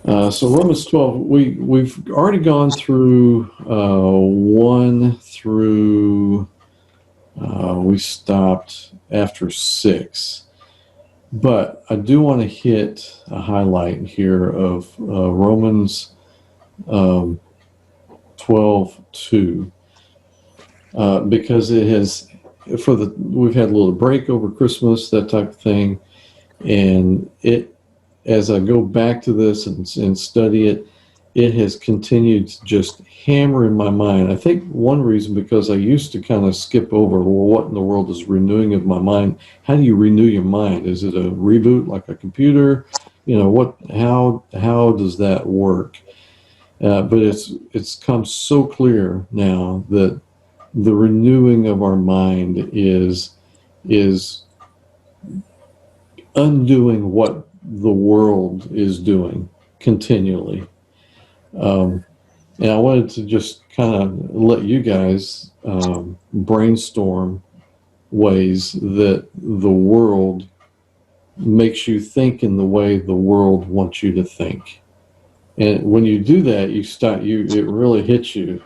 So Romans 12, we've already gone through 1 through, we stopped after 6. But I do want to hit a highlight here of Romans 12:2, because it has, we've had a little break over Christmas, that type of thing, and as I go back to this and study it, it has continued to just hammer in my mind. I think one reason, because I used to kind of skip over, well, what in the world is renewing of my mind? How do you renew your mind? Is it a reboot like a computer? How does that work? But it's come so clear now that the renewing of our mind is undoing what the world is doing continually. And I wanted to just kind of let you guys brainstorm ways that the world makes you think in the way the world wants you to think. And when you do that, it really hits you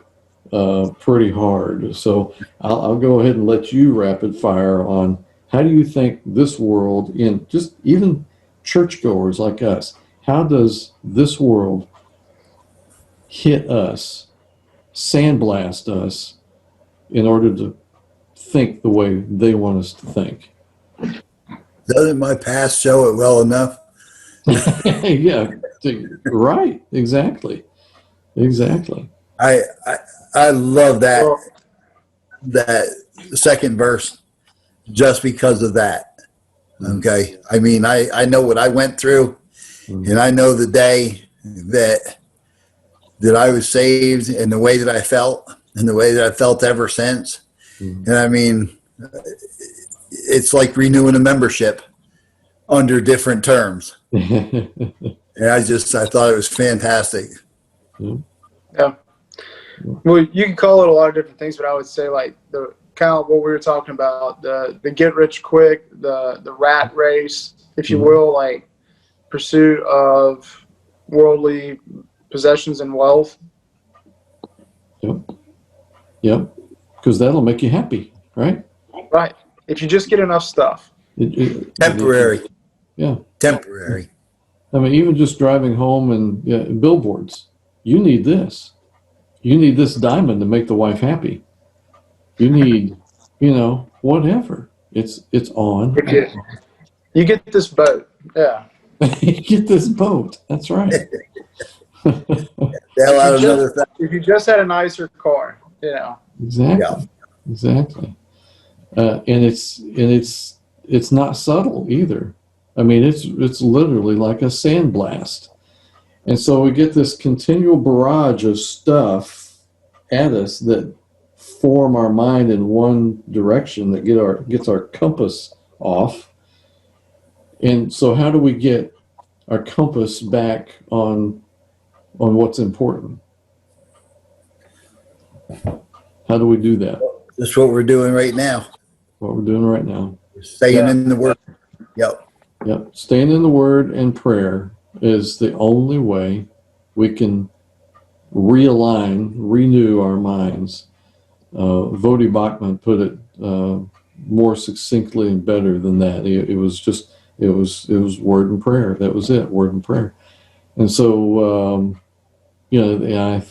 pretty hard. So I'll go ahead and let you rapid fire on, how do you think this world, in just even churchgoers like us, how does this world hit us, sandblast us, in order to think the way they want us to think? Doesn't my past show it well enough? Yeah, right. Exactly. I love that second verse just because of that. Okay. I mean, I know what I went through, and I know the day that I was saved, and the way that I felt, and the way that I felt ever since. And I mean, it's like renewing a membership under different terms. And I thought it was fantastic. Yeah. Well, you can call it a lot of different things, but I would say, like, the kind of what we were talking about, the get rich quick, the rat race, if you will, like pursuit of worldly possessions and wealth. Yep. Because that'll make you happy, right? Right. If you just get enough stuff. Temporary. Yeah. Temporary. I mean, even just driving home and billboards. You need this. You need this diamond to make the wife happy. You need, whatever. It's on. You get this boat. Yeah. You get this boat. That's right. If you just had a nicer car, Exactly. Yeah. Exactly. And it's not subtle either. I mean, it's literally like a sandblast. And so we get this continual barrage of stuff at us that form our mind in one direction, that gets our compass off. And so how do we get our compass back on what's important? How do we do that? That's what we're doing right now. What we're doing right now. Staying in the Word. Yep. Staying in the Word and prayer is the only way we can renew our minds. Vodi Bachman put it more succinctly and better than that. It was word and prayer. That was it, word and prayer. And so, I'm going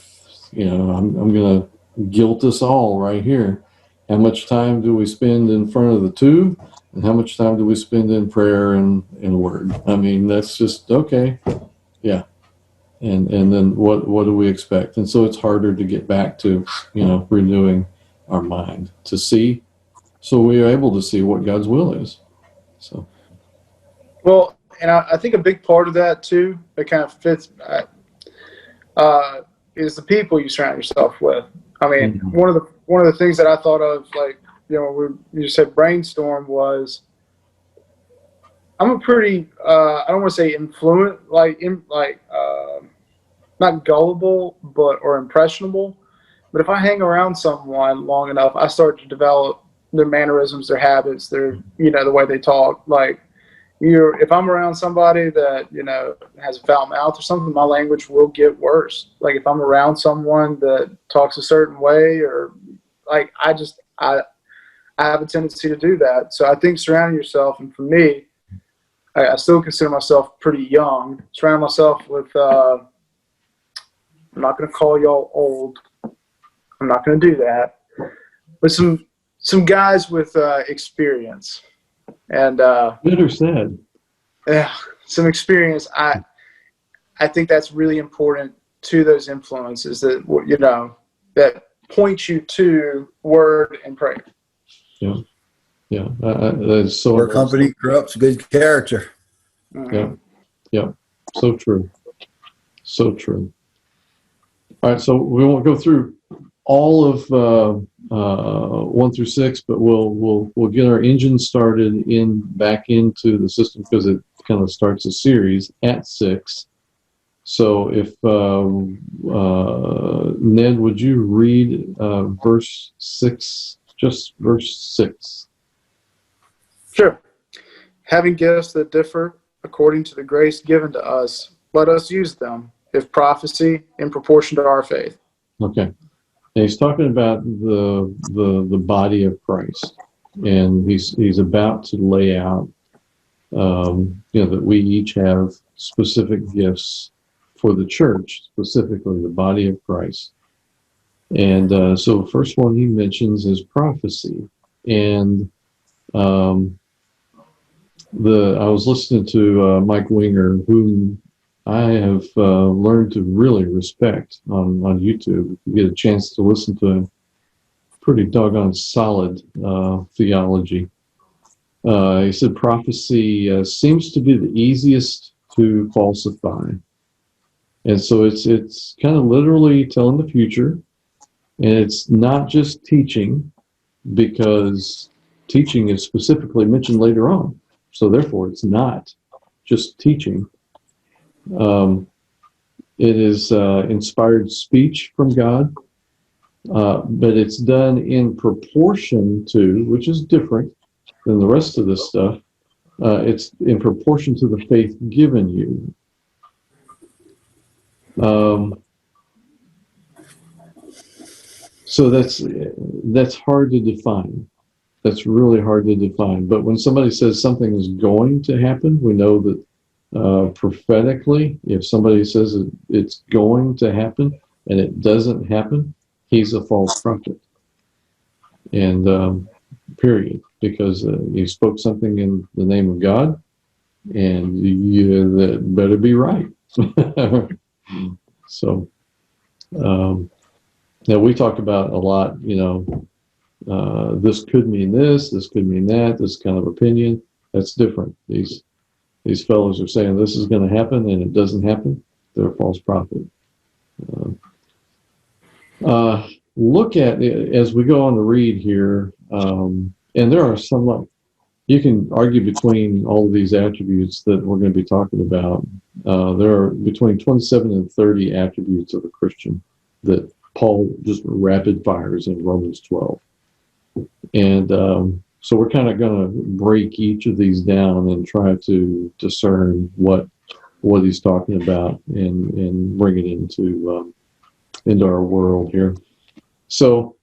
to guilt us all right here. How much time do we spend in front of the tube, and how much time do we spend in prayer and word? I mean, that's just okay. Yeah. And then what do we expect? And so it's harder to get back to, renewing our mind to see, so we are able to see what God's will is. So. Well, and I think a big part of that too, that kind of fits, is the people you surround yourself with. I mean, one of the things that I thought of, like, you said brainstorm, was I'm a pretty I don't want to say influent, not gullible, or impressionable, but if I hang around someone long enough, I start to develop their mannerisms, their habits, their the way they talk, like, if I'm around somebody that, has a foul mouth or something, my language will get worse. Like if I'm around someone that talks a certain way, or like, I have a tendency to do that. So I think surrounding yourself, and for me, I still consider myself pretty young, surrounding myself with, I'm not going to call y'all old. I'm not going to do that. But some guys with experience. And good or sad? Yeah, some experience. I think that's really important to those influences that that point you to word and prayer. Yeah. That's so. Poor company corrupts good character. Mm-hmm. Yeah. So true. So true. All right, so we won't go through all of 1 through 6, but we'll get our engine started back into the system, because it kind of starts a series at 6. So if Ned, would you read verse 6, just verse 6? Sure. Having gifts that differ according to the grace given to us, let us use them, if prophecy, in proportion to our faith. Okay. And he's talking about the body of Christ, and he's about to lay out that we each have specific gifts for the church, specifically the body of Christ. And so the first one he mentions is prophecy. And I was listening to Mike Winger, whom I have learned to really respect on YouTube. If you get a chance to listen to him, pretty doggone solid theology. He said prophecy seems to be the easiest to falsify. And so it's kind of literally telling the future. And it's not just teaching, because teaching is specifically mentioned later on. So therefore, it's not just teaching. It is inspired speech from God, but it's done in proportion to, which is different than the rest of this stuff. It's in proportion to the faith given you. So that's hard to define. That's really hard to define. But when somebody says something is going to happen, we know that prophetically, if somebody says it's going to happen and it doesn't happen, he's a false prophet. And period, because he spoke something in the name of God, and that better be right. So now we talk about a lot, this could mean this could mean that, this kind of opinion. That's different. These fellows are saying this is going to happen and it doesn't happen. They're a false prophet. Look at it as we go on to read here, and there are some, you can argue between all of these attributes that we're going to be talking about. There are between 27 and 30 attributes of a Christian that Paul just rapid fires in Romans 12. And so we're kind of going to break each of these down and try to discern what he's talking about and bring it into our world here. So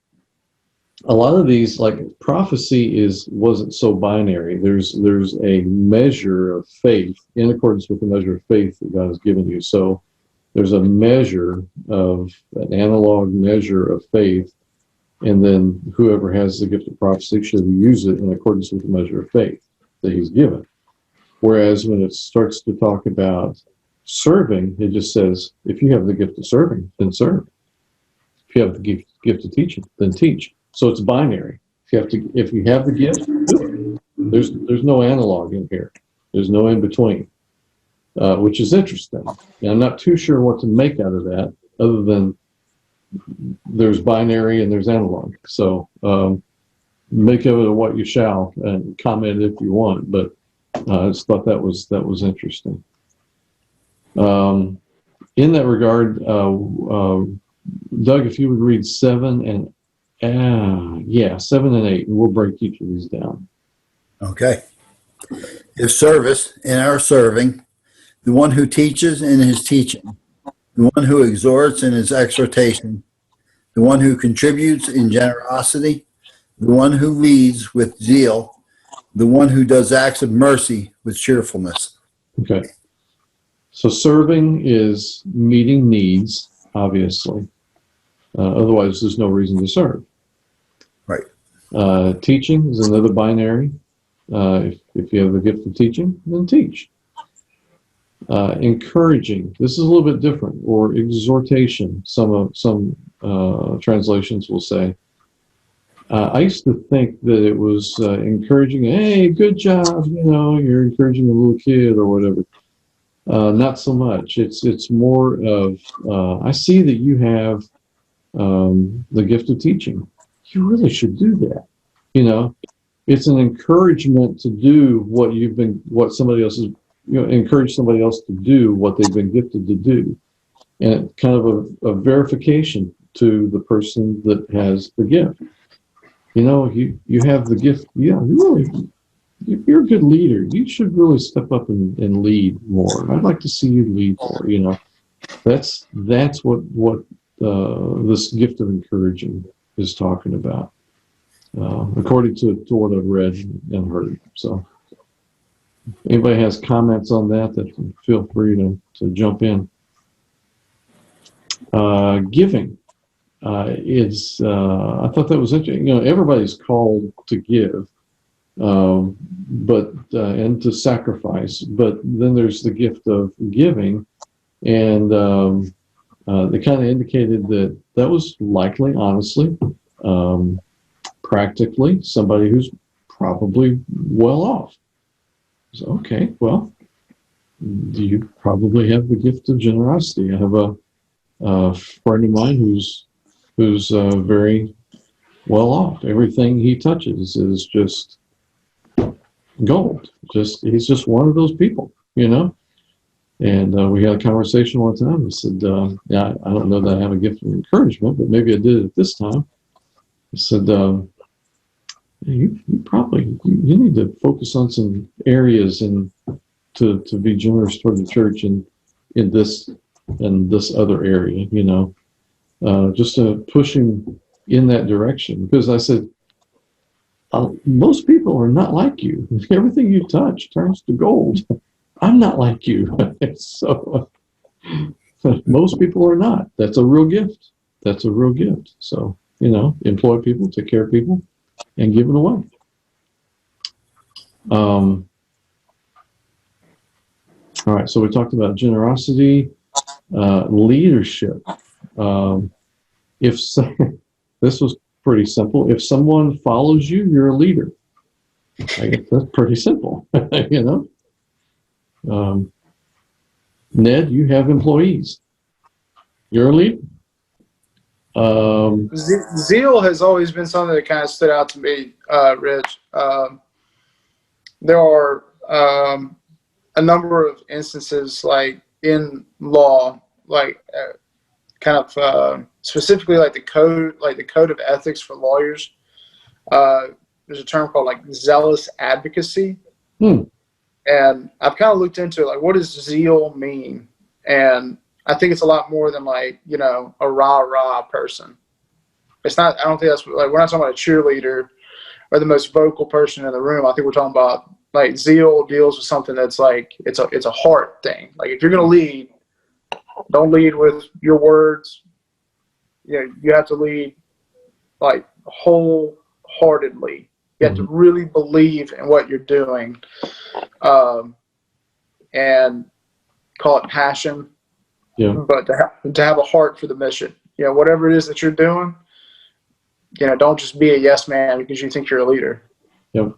a lot of these, like prophecy, wasn't so binary. There's a measure of faith in accordance with the measure of faith that God has given you. So there's a measure of an analog measure of faith, and then whoever has the gift of prophecy should use it in accordance with the measure of faith that he's given. Whereas when it starts to talk about serving, it just says, if you have the gift of serving, then serve. If you have the gift of teaching, then teach. So it's binary. If you have the gift, do it. There's no analog in here. There's no in between, which is interesting. And I'm not too sure what to make out of that, other than there's binary and there's analog. So make of it what you shall, and comment if you want. But I just thought that was interesting. In that regard, Doug, if you would read 7 and 8, and we'll break each of these down. Okay. is service in our serving, the one who teaches in his teaching, the one who exhorts in his exhortation, the one who contributes in generosity, the one who leads with zeal, the one who does acts of mercy with cheerfulness. Okay. So serving is meeting needs, obviously. Otherwise, there's no reason to serve. Right. Teaching is another binary. If you have the gift of teaching, then teach. Encouraging, this is a little bit different, or exhortation, some translations will say. I used to think that it was encouraging, hey, good job, you're encouraging a little kid or whatever. Not so much. It's more of, I see that you have the gift of teaching. You really should do that. It's an encouragement to do what somebody else is, encourage somebody else to do what they've been gifted to do. And kind of a verification to the person that has the gift. You have the gift. Yeah, you're a good leader. You should really step up and lead more. I'd like to see you lead more. That's what this gift of encouraging is talking about, according to what I've read and heard. So, anybody has comments on that feel free to jump in. Giving. I thought that was interesting. Everybody's called to give, but and to sacrifice. But then there's the gift of giving, and they kind of indicated that was likely, honestly, practically somebody who's probably well off. So, okay, well, you probably have the gift of generosity. I have a friend of mine who's very well off. Everything he touches is just gold. He's just one of those people, And we had a conversation one time. I said, "Yeah, I don't know that I have a gift of encouragement, but maybe I did at this time." I said, "You probably you need to focus on some areas and to be generous toward the church in this and this other area, just to push him in that direction." Because I said, most people are not like you. Everything you touch turns to gold. I'm not like you. So most people are not. That's a real gift. So, employ people, take care of people, and give it away. All right, so we talked about generosity, leadership. This was pretty simple. If someone follows you, you're a leader. I guess that's pretty simple, Ned, you have employees. You're a leader. Zeal has always been something that kind of stood out to me, Rich. There are a number of instances, like in law, like kind of specifically like the code of ethics for lawyers. There's a term called like zealous advocacy. And I've kind of looked into it, like, what does zeal mean? And I think it's a lot more than like, a rah-rah person. It's not, I don't think that's like, we're not talking about a cheerleader or the most vocal person in the room. I think we're talking about like zeal deals with something that's like, it's a heart thing. Like if you're going to lead, don't lead with your words. You have to lead like wholeheartedly. You have to really believe in what you're doing, and call it passion. Yeah. But to have a heart for the mission. Whatever it is that you're doing, don't just be a yes man because you think you're a leader. Yep.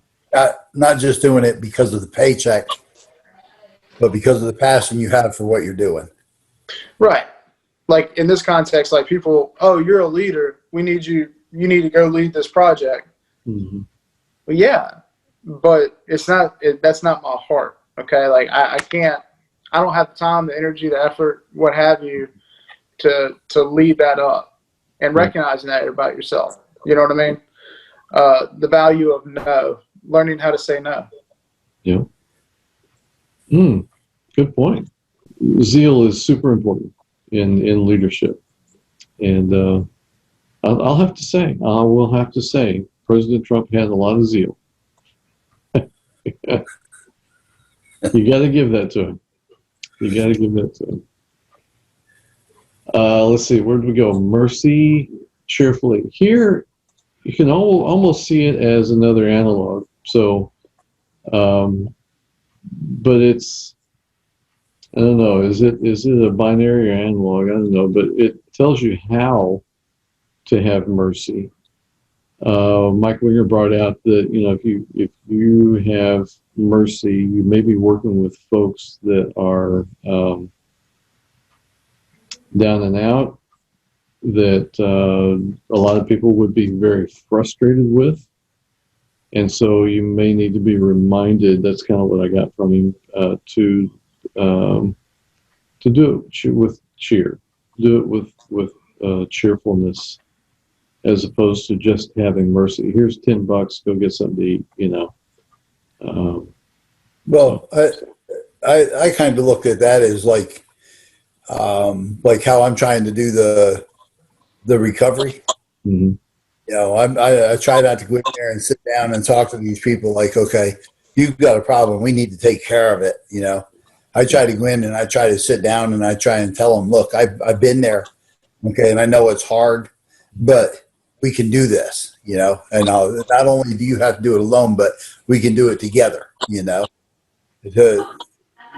Not just doing it because of the paycheck, but because of the passion you have for what you're doing. Right. Like in this context, like people, oh, you're a leader. We need you. You need to go lead this project. Mm-hmm. Well, yeah, but it's not. That's not my heart. Okay, like I can't. I don't have the time, the energy, the effort, what have you, to lead that up and recognizing that about yourself. You know what I mean? The value of no, learning how to say no. Yeah. Good point. Zeal is super important in leadership. And I will have to say, President Trump had a lot of zeal. You got to give that to him. Let's see, where did we go? Mercy, cheerfully. Here, you can almost see it as another analog. So, but it's, I don't know, is it a binary or analog? I don't know, but it tells you how to have mercy. Mike Winger brought out that, if you have mercy, you may be working with folks that are down and out, that a lot of people would be very frustrated with. And so you may need to be reminded, that's kind of what I got from him, to do it with cheer, do it with cheerfulness, as opposed to just having mercy. Here's $10, go get something to eat, Well, I kind of look at that as like how I'm trying to do the recovery. Mm-hmm. I try not to go in there and sit down and talk to these people like, okay, you've got a problem, we need to take care of it. I try to go in and I try to sit down and I try and tell them, look, I've been there, okay, and I know it's hard, but we can do this, and not only do you have to do it alone, but we can do it together,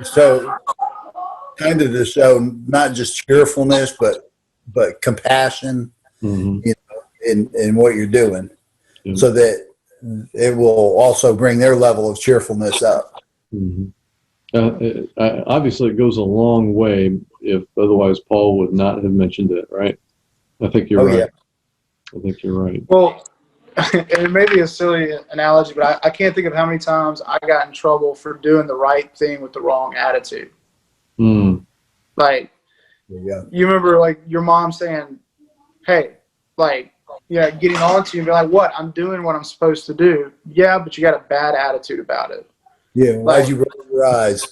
So kind of to show not just cheerfulness, but compassion, Mm-hmm. in what you're doing, Yeah. so that it will also bring their level of cheerfulness up. Mm-hmm. Obviously, it goes a long way. If otherwise, Paul would not have mentioned it, right? I think you're right. Yeah. I think you're right. Well, it may be a silly analogy, but I can't think of how many times I got in trouble for doing the right thing with the wrong attitude. Like, you remember like your mom saying, hey, like, getting on to you and be like, what? I'm doing what I'm supposed to do. Yeah, but you got a bad attitude about it. Yeah, why'd you roll your eyes?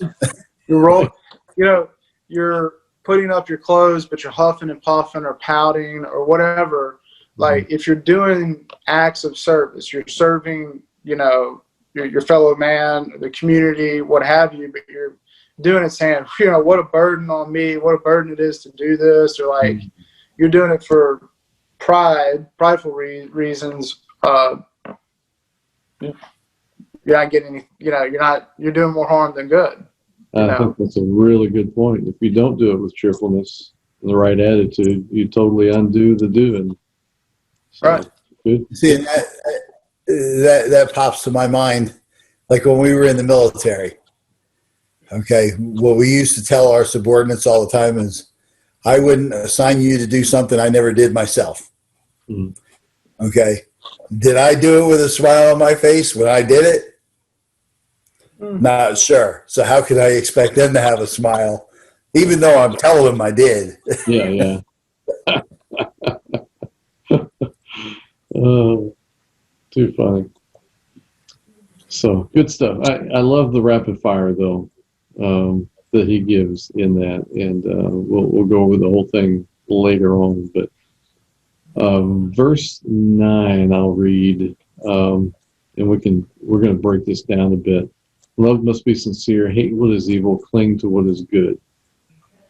You're putting up your clothes, but you're huffing and puffing or pouting or whatever. Like, if you're doing acts of service, you're serving, your fellow man, the community, what have you, but you're doing it saying, what a burden on me, what a burden it is to do this, or like, you're doing it for prideful reasons. You're not getting you're doing more harm than good. I think that's a really good point. If you don't do it with cheerfulness and the right attitude, you totally undo the doing. So, right. Good. See, and that pops to my mind, like when we were in the military. Okay, what we used to tell our subordinates all the time is, I wouldn't assign you to do something I never did myself. Mm-hmm. Okay, did I do it with a smile on my face when I did it? Mm-hmm. Not sure. So how could I expect them to have a smile, even though I'm telling them I did? Yeah. Oh, too funny. So good stuff. I love the rapid fire though, that he gives in that, and we'll go over the whole thing later on. But verse 9, I'll read, and we're going to break this down a bit. Love must be sincere. Hate what is evil. Cling to what is good.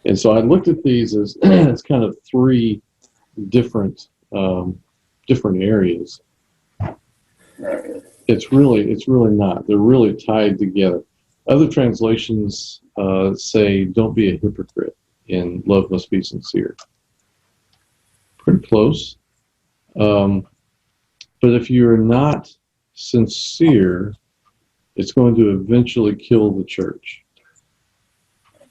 And so I looked at these as it's kind of three different areas. It's really not. They're really tied together. Other translations say, "Don't be a hypocrite," and "Love must be sincere." Pretty close. But if you're not sincere, it's going to eventually kill the church.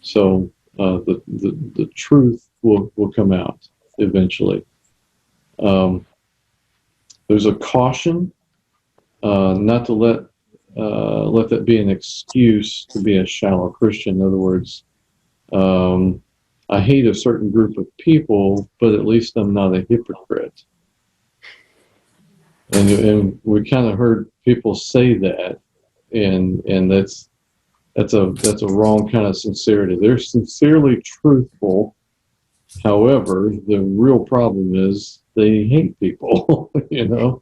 So the truth will come out eventually. There's a caution not to let that be an excuse to be a shallow Christian. In other words, I hate a certain group of people, but at least I'm not a hypocrite. And we kind of heard people say that, and that's that's a wrong kind of sincerity. They're sincerely truthful. However, the real problem is they hate people, you know.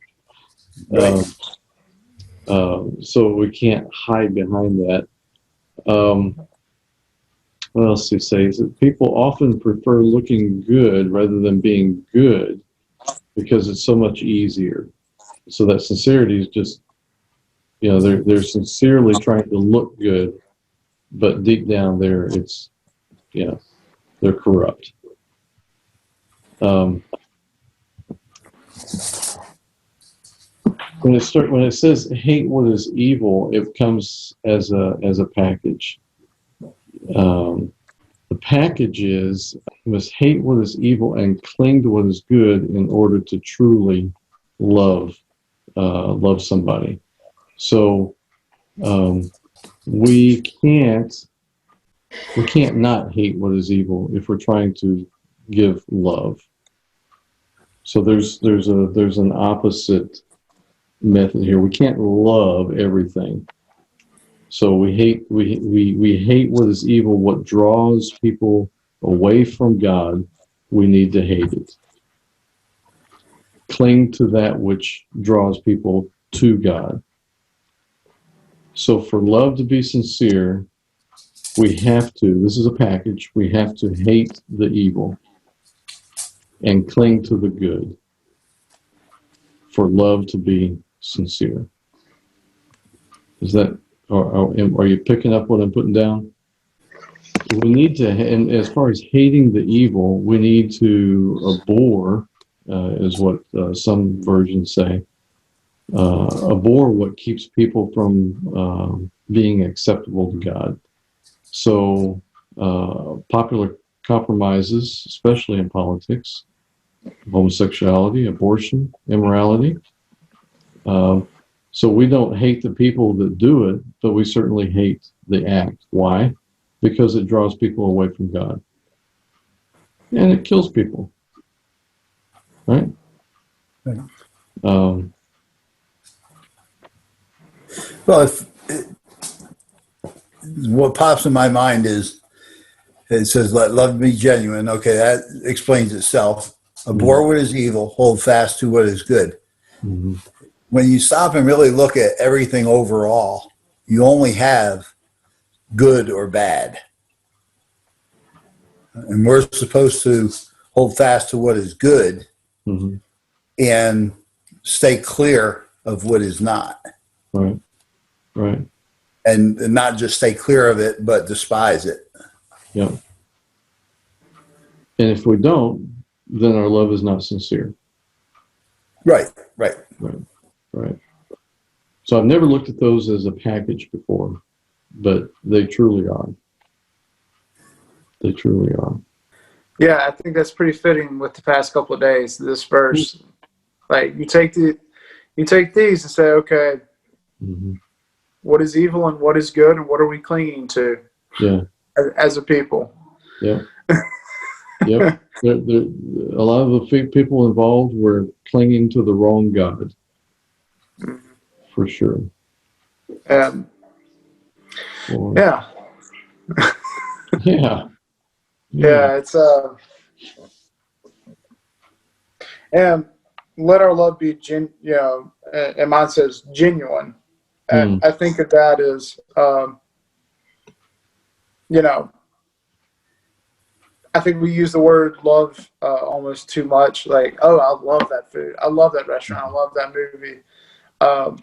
Right. So we can't hide behind that. What else do you say? Is that people often prefer looking good rather than being good because it's so much easier. So that sincerity is just, you know, they're sincerely trying to look good, but deep down there, it's, you know, they're corrupt. When it says hate what is evil, it comes as a package. The package is you must hate what is evil and cling to what is good in order to truly love somebody. So we can't not hate what is evil if we're trying to give love. So there's an opposite method here. We can't love everything. So we hate what is evil, what draws people away from God. We need to hate it. Cling to that which draws people to God. So for love to be sincere, we have to, this is a package, we have to hate the evil and cling to the good for love to be sincere. Is that, are you picking up what I'm putting down? We need to, and as far as hating the evil, we need to abhor, is what some versions say, abhor what keeps people from being acceptable to God. So popular compromises, especially in politics, homosexuality, abortion, immorality. So we don't hate the people that do it, but we certainly hate the act. Why? Because it draws people away from God. And it kills people. Right? Right. Well, what pops in my mind is it says, let love be genuine. Okay, that explains itself. Abhor what is evil, hold fast to what is good. Mm-hmm. When you stop and really look at everything overall, you only have good or bad. And we're supposed to hold fast to what is good Mm-hmm. and stay clear of what is not. Right. Right. And not just stay clear of it, but despise it. Yep. And if we don't, then our love is not sincere. Right, right. Right. Right. So I've never looked at those as a package before, but they truly are. They truly are. Yeah, I think that's pretty fitting with the past couple of days. This verse, like you take these and say, okay, Mm-hmm. what is evil and what is good, and what are we clinging to? Yeah. As a people. Yeah. Yep. A lot of the people involved were clinging to the wrong God. For sure. Yeah. Yeah. Yeah, it's and let our love be and mine says genuine. I think of that as I think we use the word love almost too much. Like, oh, I love that food. I love that restaurant. I love that movie. But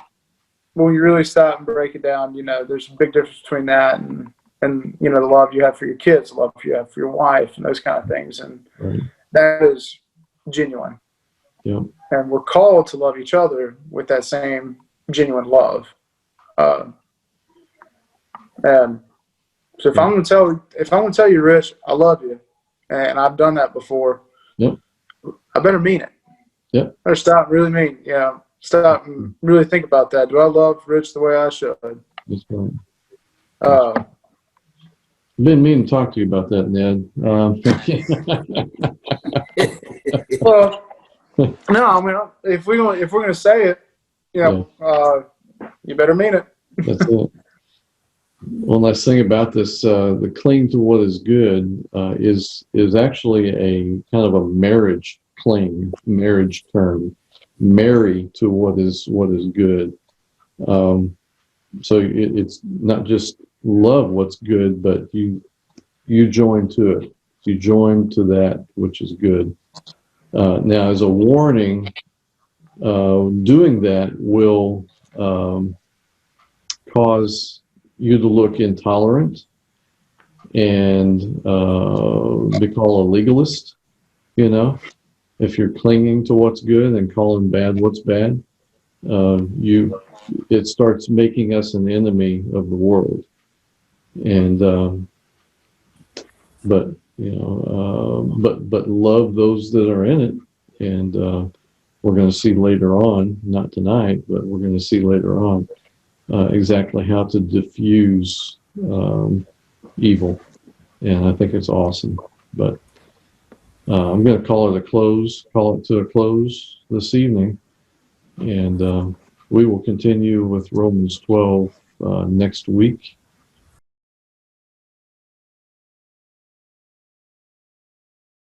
when you really stop and break it down, there's a big difference between that and the love you have for your kids, the love you have for your wife, and those kind of things. And that is genuine. Yeah. And we're called to love each other with that same genuine love. And so if I'm going to tell you, Rich, I love you, and I've done that before, yep, I better mean it. Yep. I better stop and really mean, stop and really think about that. Do I love Rich the way I should? That's right. I've been meaning to talk to you about that, Ned. Well, no, I mean, if we're going to say it, you better mean it. That's it. one last thing about this, the cling to what is good is actually a kind of a marriage term. Marry to what is good. So it's not just love what's good, but you join to it. You join to that which is good. Now, as a warning, doing that will cause you to look intolerant and be called a legalist. You know, if you're clinging to what's good and calling bad what's bad, it starts making us an enemy of the world. And but love those that are in it, and we're going to see later on, not tonight, but we're going to see later on exactly how to diffuse evil, and I think it's awesome. But I'm going to call it to a close this evening, and we will continue with Romans 12 next week.